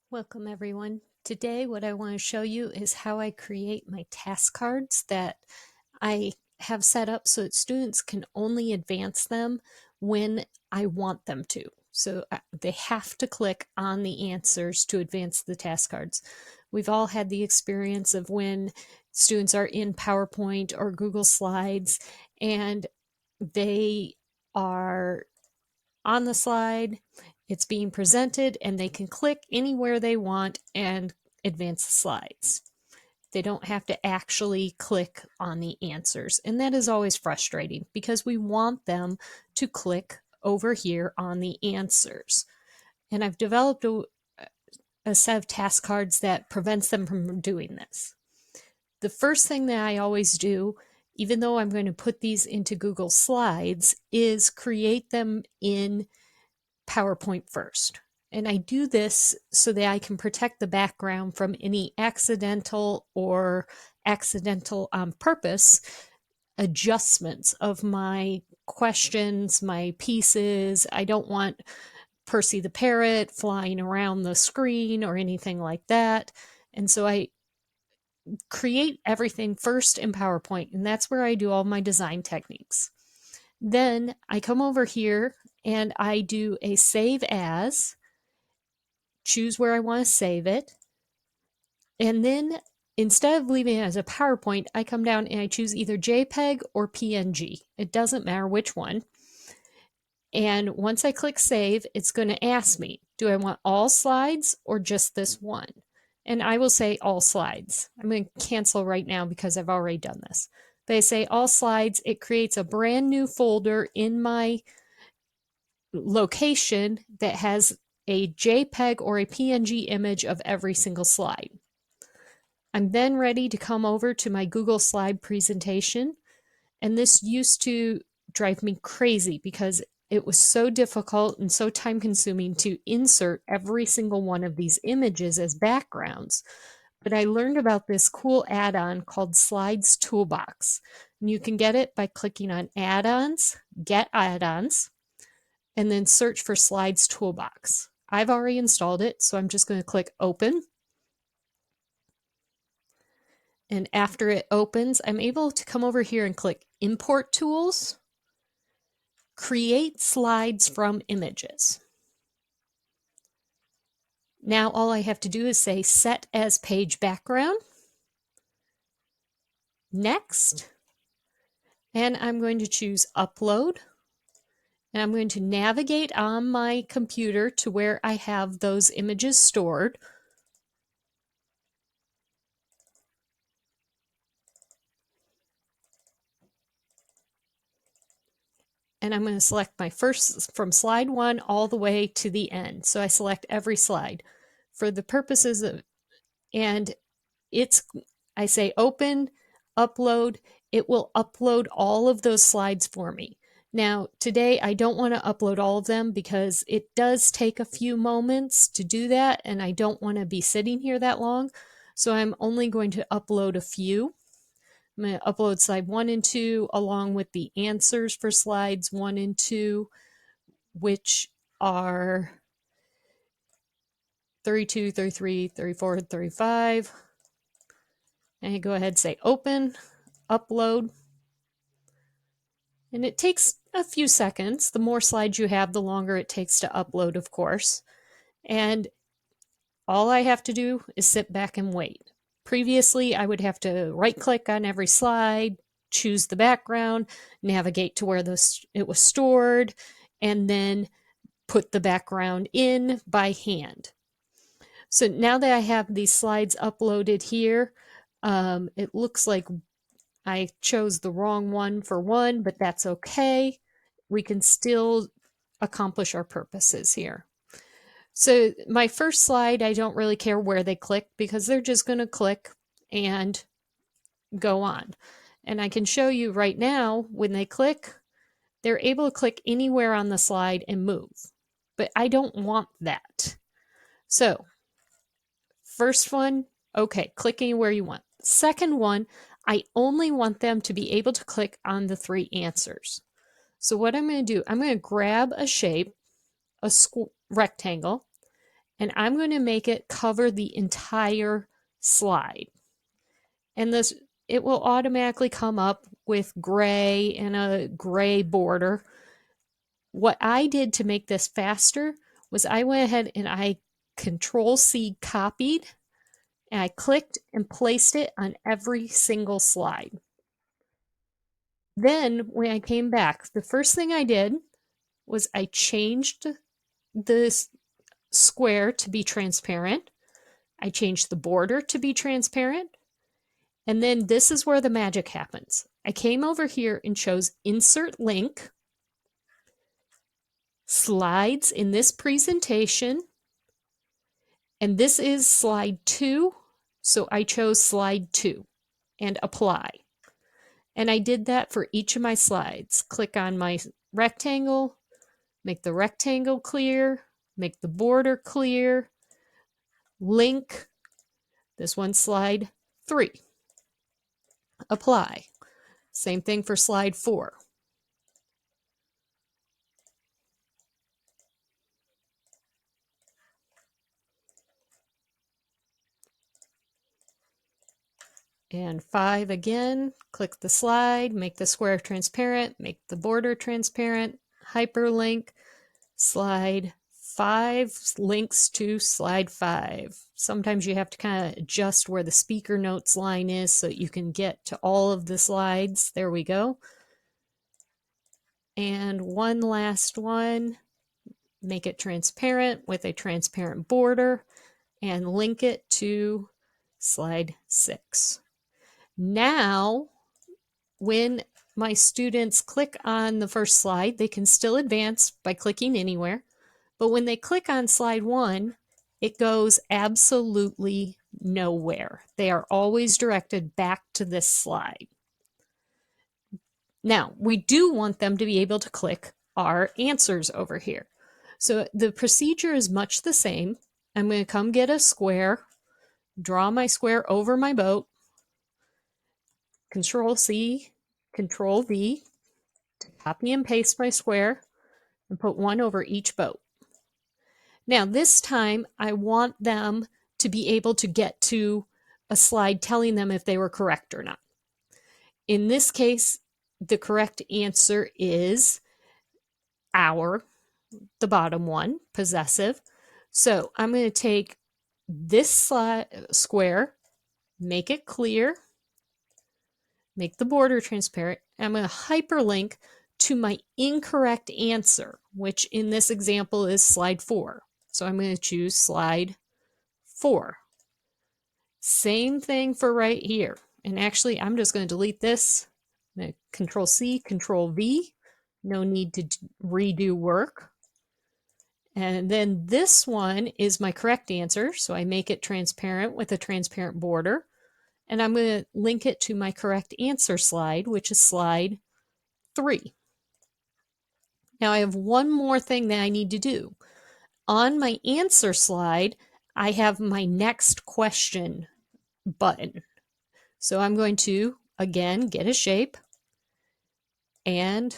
Welcome everyone. Today what I want to show you is how I create my task cards that I have set up so that students can only advance them when I want them to. So they have to click on the answers to advance the task cards. We've all had the experience of when students are in PowerPoint or Google Slides and they are on the slide, it's being presented, and they can click anywhere they want and advance the slides. They don't have to actually click on the answers. And that is always frustrating because we want them to click over here on the answers. And I've developed a set of task cards that prevents them from doing this. The first thing that I always do, even though I'm going to put these into Google Slides, is create them in PowerPoint first. And I do this so that I can protect the background from any accidental or accidental on purpose adjustments of my questions, my pieces. I don't want Percy the parrot flying around the screen or anything like that. And so I create everything first in PowerPoint, and that's where I do all my design techniques. Then I come over here and I do a save as, choose where I want to save it. And then instead of leaving it as a PowerPoint, I come down and I choose either JPEG or PNG. It doesn't matter which one. And once I click save, it's going to ask me, do I want all slides or just this one? And I will say all slides. I'm going to cancel right now because I've already done this. But I say all slides, it creates a brand new folder in my location that has a JPEG or a PNG image of every single slide. I'm then ready to come over to my Google Slide presentation. And this used to drive me crazy because it was so difficult and so time consuming to insert every single one of these images as backgrounds. But I learned about this cool add-on called Slides Toolbox. And you can get it by clicking on Add-ons, Get Add-ons, and then search for Slides Toolbox. I've already installed it, so I'm just going to click Open. And after it opens, I'm able to come over here and click Import Tools, Create Slides from Images. Now all I have to do is say Set as Page Background, Next, and I'm going to choose Upload. And I'm going to navigate on my computer to where I have those images stored. And I'm going to select my first from slide 1 all the way to the end. So I select every slide for the purposes of, and I say open, upload, it will upload all of those slides for me. Now, today I don't want to upload all of them because it does take a few moments to do that, and I don't want to be sitting here that long. So I'm only going to upload a few. I'm going to upload slide 1 and 2 along with the answers for slides 1 and 2, which are 32, 33, 34, 35. And I go ahead and say open, upload. And it takes a few seconds. The more slides you have, the longer it takes to upload, of course. And all I have to do is sit back and wait. Previously, I would have to right-click on every slide, choose the background, navigate to where it was stored, and then put the background in by hand. So now that I have these slides uploaded here, it looks like I chose the wrong one for one, but that's okay. We can still accomplish our purposes here. So my first slide, I don't really care where they click because they're just going to click and go on. And I can show you right now when they click, they're able to click anywhere on the slide and move. But I don't want that. So first one, okay, click anywhere you want. Second one, I only want them to be able to click on the 3 answers. So what I'm going to do, I'm going to grab a shape, a rectangle, and I'm going to make it cover the entire slide. And this, it will automatically come up with gray and a gray border. What I did to make this faster was I went ahead and I Control-C copied, and I clicked and placed it on every single slide. Then when I came back, the first thing I did was I changed the square to be transparent. I changed the border to be transparent. And then this is where the magic happens. I came over here and chose Insert Link, Slides in this presentation, and this is slide 2, so I chose slide 2 and apply. And I did that for each of my slides. Click on my rectangle, make the rectangle clear, make the border clear, link, this one slide 3, apply. Same thing for slide 4. And 5 again, click the slide, make the square transparent, make the border transparent, hyperlink, slide 5 links to slide 5. Sometimes you have to kind of adjust where the speaker notes line is so you can get to all of the slides. There we go. And one last one, make it transparent with a transparent border and link it to slide 6. Now, when my students click on the first slide, they can still advance by clicking anywhere. But when they click on slide 1, it goes absolutely nowhere. They are always directed back to this slide. Now, we do want them to be able to click our answers over here. So the procedure is much the same. I'm going to come get a square, draw my square over my boat, Control-C, Control-V, to copy and paste my square and put one over each boat. Now this time I want them to be able to get to a slide telling them if they were correct or not. In this case, the correct answer is our, the bottom one, possessive. So I'm going to take this square, make it clear, make the border transparent. I'm going to hyperlink to my incorrect answer, which in this example is slide 4. So I'm going to choose slide 4. Same thing for right here. And actually, I'm just going to delete this. I'm going to Control-C, Control-V. No need to redo work. And then this one is my correct answer. So I make it transparent with a transparent border. And I'm going to link it to my correct answer slide, which is slide 3. Now I have one more thing that I need to do. On my answer slide, I have my next question button. So I'm going to, again, get a shape and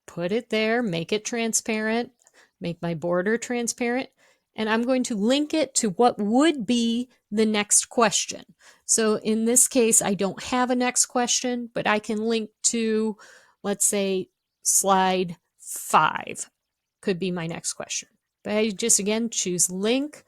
put it there, make it transparent, make my border transparent, and I'm going to link it to what would be the next question. So in this case, I don't have a next question, but I can link to, let's say, slide 5 could be my next question. But I just, again, choose link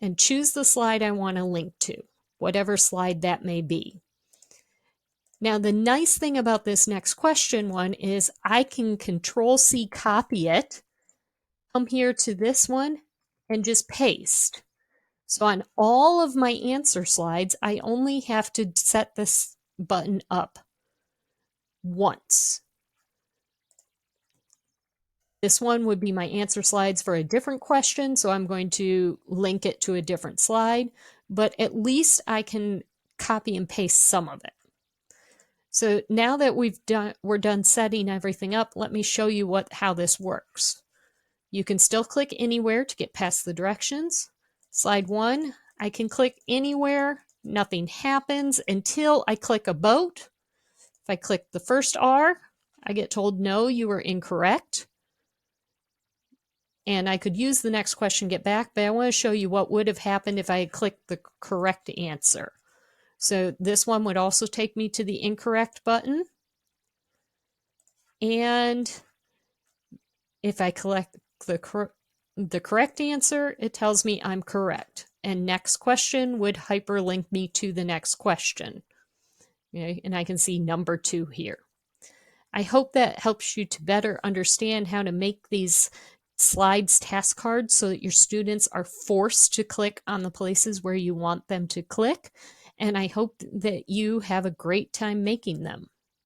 and choose the slide I want to link to, whatever slide that may be. Now, the nice thing about this next question one is I can Control-C copy it, come here to this one, and just paste. So on all of my answer slides, I only have to set this button up once. This one would be my answer slides for a different question, so I'm going to link it to a different slide, but at least I can copy and paste some of it. So now that we're done setting everything up, let me show you how this works. You can still click anywhere to get past the directions. Slide 1, I can click anywhere, nothing happens until I click a boat. If I click the first R, I get told, no, you are incorrect. and I could use the next question, get back, but I want to show you what would have happened if I had clicked the correct answer. So this one would also take me to the incorrect button. And if I collect the correct answer, it tells me I'm correct. And next question would hyperlink me to the next question. Okay, and I can see number 2 here. I hope that helps you to better understand how to make these slides task cards so that your students are forced to click on the places where you want them to click. And I hope that you have a great time making them.